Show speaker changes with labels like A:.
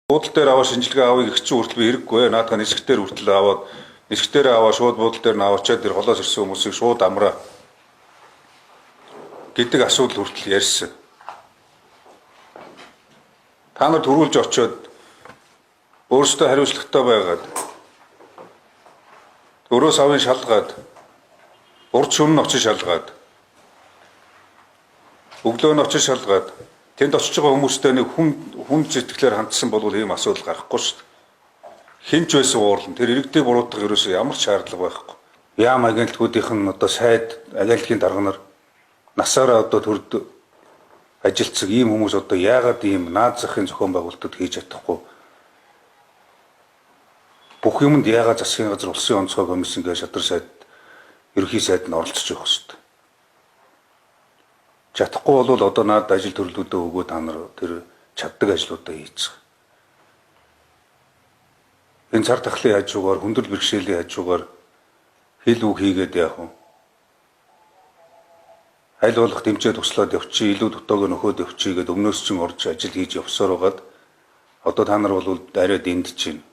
A: Буудал дээр аваа шинжилгээ авъя гэх чинь хүртэл би хэрэггүй. Наадах нисгтээр хүртэл аваад нисгтээр аваа шууд буудал дээр нь аваачаад тэр холоос ирсэн хүмүүсийг шууд амраа гэдэг асуудал хүртэл ярьсан. Та нар төрүүлж очиод өөрсдөө хариуцлагатай байгаад өрөөс авын шалгаад урд шөнө нь очиж шалгаад өглөө нь очиж шалгаад тэнд очиж байгаа хүмүүстэй нэг хүн зэтгэлээр хандсан бол ийм асуудал гарахгүй шүү дээ. Хинч байсан уурлан тэр иргэдэг буруутгах ерөөсөө ямар ч шаардлага байхгүй. Яам агентлагуудынх нь одоо сайд агентлагийн дарга нар насаараа одоо төрд ажилтсаг ийм хүмүүс одоо яагаад ийм наад захын зохион байгуулалтад хийж чадахгүй бүх юмд яагаад засгийн газар улсын онцгой комиссын гэж шадар сайд ерөнхий сайд нь оролцож явах хэрэгтэй. Чадахгүй бол одоо наад ажил төрлүүдөө өгөө та нар тэр чаддаг ажлуудаа хийцэх. Энэ цар тахлын хажуугаар хүндрэл бэрхшээлийн хажуугаар хил үг хийгээд яах вэ? Аль болох дэмжээ туслаад явчих, илүү дотоог нөхөд явчих гээд өмнөөс чинь орж ажил хийж явсаар байгаад одоо та нар бол арай дэндж байна.